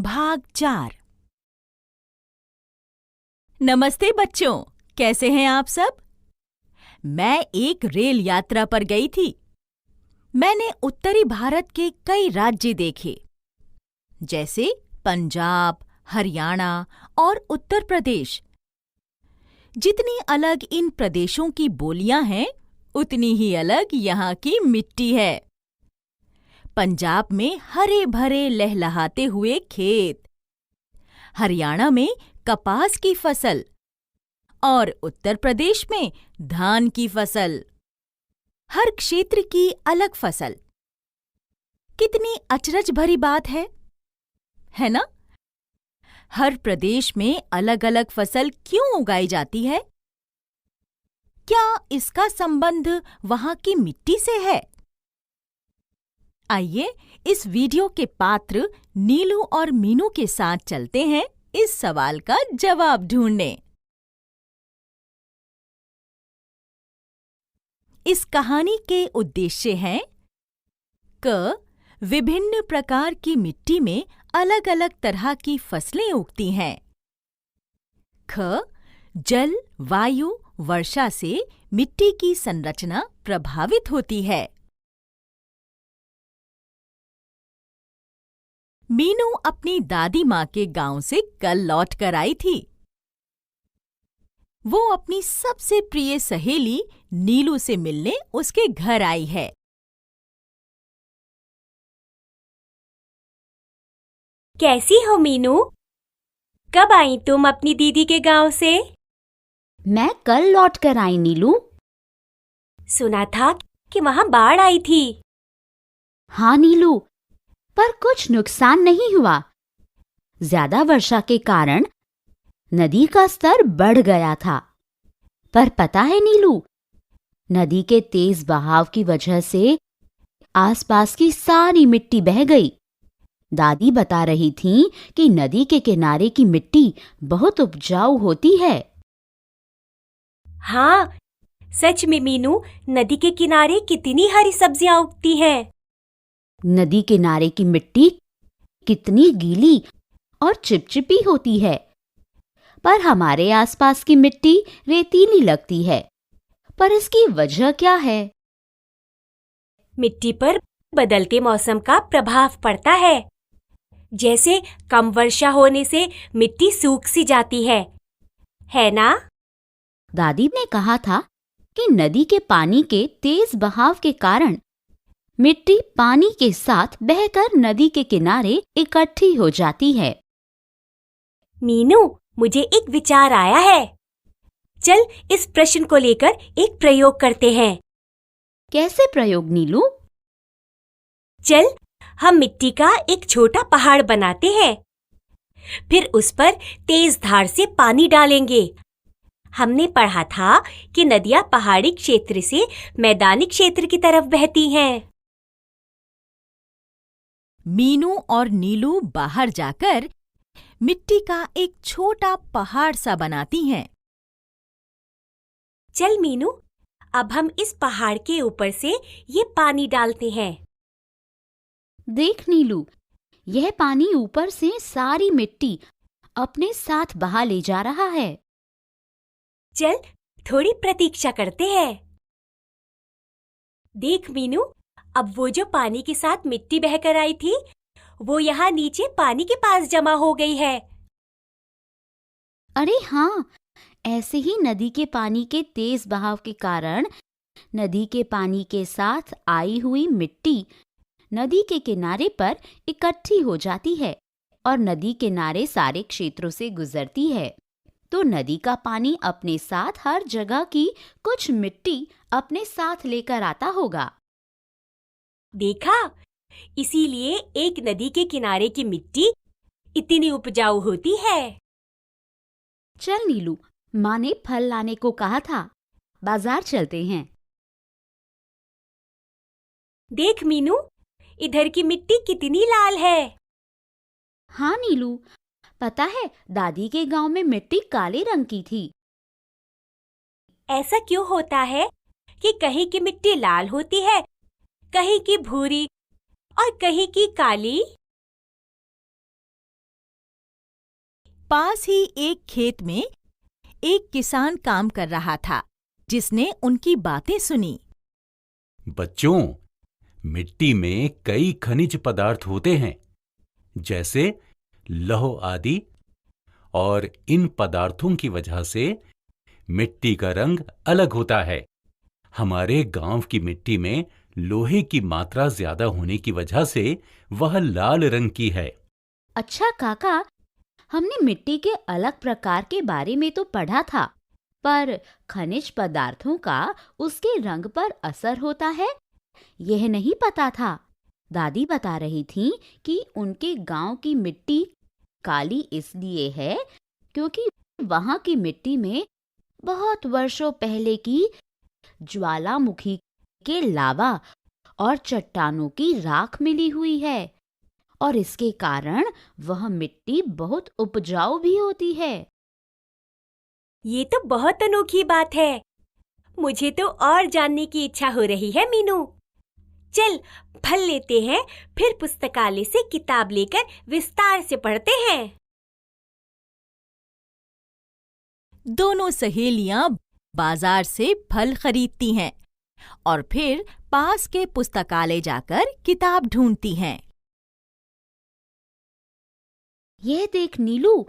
भाग 4। नमस्ते बच्चों, कैसे हैं आप सब? मैं एक रेल यात्रा पर गई थी। मैंने उत्तरी भारत के कई राज्य देखे, जैसे पंजाब, हरियाणा और उत्तर प्रदेश। जितनी अलग इन प्रदेशों की बोलियां हैं, उतनी ही अलग यहाँ की मिट्टी है। पंजाब में हरे भरे लहलहाते हुए खेत, हरियाणा में कपास की फसल और उत्तर प्रदेश में धान की फसल। हर क्षेत्र की अलग फसल। कितनी अचरज भरी बात है ना? हर प्रदेश में अलग अलग फसल क्यों उगाई जाती है? क्या इसका संबंध वहां की मिट्टी से है? आइए इस वीडियो के पात्र नीलू और मीनू के साथ चलते हैं इस सवाल का जवाब ढूंढने। इस कहानी के उद्देश्य हैं: क. विभिन्न प्रकार की मिट्टी में अलग अलग तरह की फसलें उगती हैं। ख. जल, वायु, वर्षा से मिट्टी की संरचना प्रभावित होती है। मीनू अपनी दादी माँ के गांव से कल लौट कर आई थी। वो अपनी सबसे प्रिय सहेली नीलू से मिलने उसके घर आई है। कैसी हो मीनू? कब आई तुम अपनी दीदी के गांव से? मैं कल लौट कर आई नीलू। सुना था कि वहां बाढ़ आई थी। हाँ नीलू, पर कुछ नुकसान नहीं हुआ। ज्यादा वर्षा के कारण नदी का स्तर बढ़ गया था। पर पता है नीलू, नदी के तेज बहाव की वजह से आसपास की सारी मिट्टी बह गई। दादी बता रही थीं कि नदी के किनारे की मिट्टी बहुत उपजाऊ होती है। हाँ, सच में मीनू, नदी के किनारे कितनी हरी सब्जियां उगती हैं। नदी किनारे की मिट्टी कितनी गीली और चिपचिपी होती है, पर हमारे आसपास की मिट्टी रेतीली लगती है। पर इसकी वजह क्या है? मिट्टी पर बदलते मौसम का प्रभाव पड़ता है। जैसे कम वर्षा होने से मिट्टी सूख सी जाती है ना? दादी ने कहा था कि नदी के पानी के तेज बहाव के कारण मिट्टी पानी के साथ बहकर नदी के किनारे इकट्ठी हो जाती है। मीनू, मुझे एक विचार आया है। चल इस प्रश्न को लेकर एक प्रयोग करते हैं। कैसे प्रयोग नीलू? चल हम मिट्टी का एक छोटा पहाड़ बनाते हैं। फिर उस पर तेज धार से पानी डालेंगे। हमने पढ़ा था कि नदियां पहाड़ी क्षेत्र से मैदानी क्षेत्र की तरफ बहती हैं। मीनू और नीलू बाहर जाकर मिट्टी का एक छोटा पहाड़ सा बनाती हैं। चल मीनू, अब हम इस पहाड़ के ऊपर से ये पानी डालते हैं। देख नीलू, यह पानी ऊपर से सारी मिट्टी अपने साथ बहा ले जा रहा है। चल थोड़ी प्रतीक्षा करते हैं। देख मीनू, अब वो जो पानी के साथ मिट्टी बहकर आई थी, वो यहाँ नीचे पानी के पास जमा हो गई है। अरे हाँ, ऐसे ही नदी के पानी के तेज बहाव के कारण नदी के पानी के साथ आई हुई मिट्टी नदी के किनारे पर इकट्ठी हो जाती है और नदी किनारे सारे क्षेत्रों से गुजरती है। तो नदी का पानी अपने साथ हर जगह की कुछ मिट्टी अपने साथ लेकर आता होगा। देखा, इसीलिए एक नदी के किनारे की मिट्टी इतनी उपजाऊ होती है। चल नीलू, माँ ने फल लाने को कहा था, बाजार चलते हैं। देख मीनू, इधर की मिट्टी कितनी लाल है। हाँ नीलू, पता है दादी के गांव में मिट्टी काले रंग की थी। ऐसा क्यों होता है कि कहीं की मिट्टी लाल होती है, कहीं की भूरी और कहीं की काली? पास ही एक खेत में एक किसान काम कर रहा था, जिसने उनकी बातें सुनी। बच्चों, मिट्टी में कई खनिज पदार्थ होते हैं, जैसे लौह आदि, और इन पदार्थों की वजह से मिट्टी का रंग अलग होता है। हमारे गांव की मिट्टी में लोहे की मात्रा ज्यादा होने की वजह से वह लाल रंग की है। अच्छा काका, हमने मिट्टी के अलग प्रकार के बारे में तो पढ़ा था, पर खनिज पदार्थों का उसके रंग पर असर होता है, यह नहीं पता था। दादी बता रही थी कि उनके गांव की मिट्टी काली इसलिए है क्योंकि वहां की मिट्टी में बहुत वर्षों पहले की ज्वालामुखी के लावा और चट्टानों की राख मिली हुई है, और इसके कारण वह मिट्टी बहुत उपजाऊ भी होती है। ये तो बहुत अनोखी बात है। मुझे तो और जानने की इच्छा हो रही है मीनू। चल फल लेते हैं, फिर पुस्तकालय से किताब लेकर विस्तार से पढ़ते हैं। दोनों सहेलियां बाजार से फल खरीदती हैं और फिर पास के पुस्तकालय जाकर किताब ढूंढती हैं। यह देख नीलू,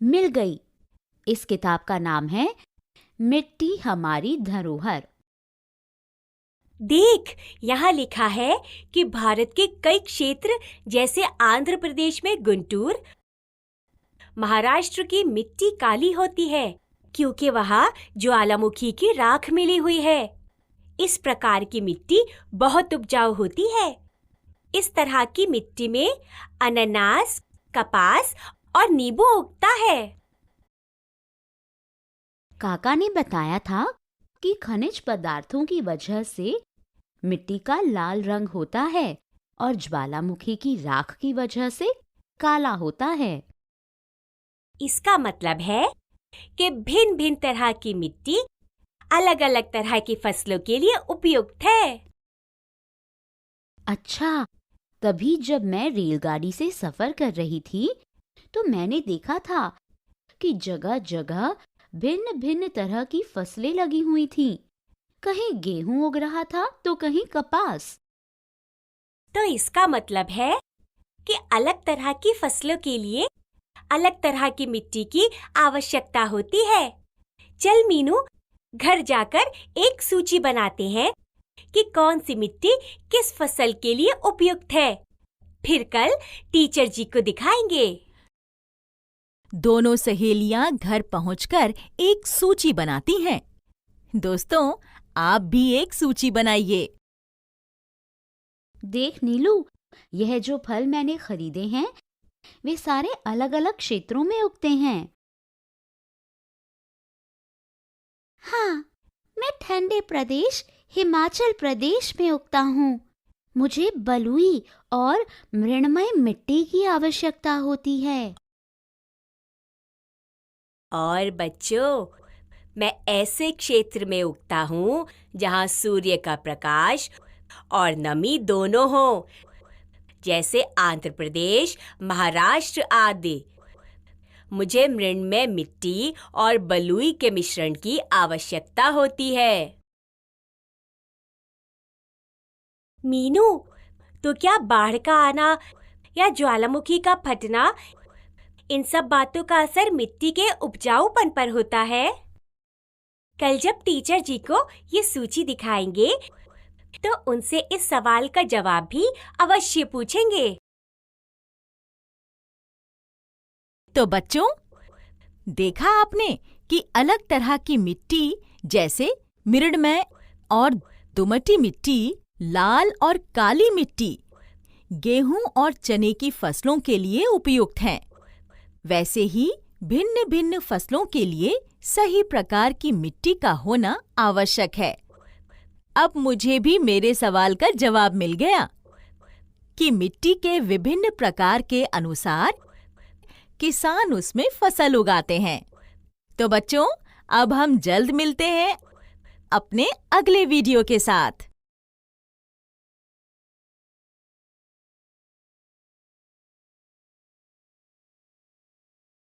मिल गई। इस किताब का नाम है मिट्टी हमारी धरोहर। देख, यहाँ लिखा है कि भारत के कई क्षेत्र जैसे आंध्र प्रदेश में गुंटूर, महाराष्ट्र की मिट्टी काली होती है क्योंकि वहाँ ज्वालामुखी की राख मिली हुई है। इस प्रकार की मिट्टी बहुत उपजाऊ होती है। इस तरह की मिट्टी में अनानास, कपास और नींबू उगता है। काका ने बताया था कि खनिज पदार्थों की वजह से मिट्टी का लाल रंग होता है और ज्वालामुखी की राख की वजह से काला होता है। इसका मतलब है कि भिन्न भिन्न तरह की मिट्टी अलग अलग तरह की फसलों के लिए उपयुक्त है। अच्छा, तभी जब मैं रेलगाड़ी से सफर कर रही थी तो मैंने देखा था कि जगह जगह भिन्न भिन्न तरह की फसलें लगी हुई थीं। कहीं गेहूं उग रहा था तो कहीं कपास। तो इसका मतलब है कि अलग तरह की फसलों के लिए अलग तरह की मिट्टी की आवश्यकता होती है। चल मीनू, घर जाकर एक सूची बनाते हैं कि कौन सी मिट्टी किस फसल के लिए उपयुक्त है। फिर कल टीचर जी को दिखाएंगे। दोनों सहेलियां घर पहुंचकर एक सूची बनाती हैं। दोस्तों, आप भी एक सूची बनाइए। देख नीलू, यह जो फल मैंने खरीदे हैं वे सारे अलग अलग क्षेत्रों में उगते हैं। हाँ, मैं ठंडे प्रदेश हिमाचल प्रदेश में उगता हूँ। मुझे बलुई और मृणमय मिट्टी की आवश्यकता होती है। और बच्चों, मैं ऐसे क्षेत्र में उगता हूँ जहाँ सूर्य का प्रकाश और नमी दोनों हो, जैसे आंध्र प्रदेश, महाराष्ट्र आदि। मुझे मृणमय मिट्टी और बलुई के मिश्रण की आवश्यकता होती है। मीनू, तो क्या बाढ़ का आना या ज्वालामुखी का फटना, इन सब बातों का असर मिट्टी के उपजाऊपन पर होता है? कल जब टीचर जी को ये सूची दिखाएंगे तो उनसे इस सवाल का जवाब भी अवश्य पूछेंगे। तो बच्चों, देखा आपने कि अलग तरह की मिट्टी जैसे मृणमय और दोमटी मिट्टी, लाल और काली मिट्टी गेहूं और चने की फसलों के लिए उपयुक्त हैं। वैसे ही भिन्न भिन्न फसलों के लिए सही प्रकार की मिट्टी का होना आवश्यक है। अब मुझे भी मेरे सवाल का जवाब मिल गया कि मिट्टी के विभिन्न प्रकार के अनुसार किसान उसमें फसल उगाते हैं। तो बच्चों, अब हम जल्द मिलते हैं अपने अगले वीडियो के साथ।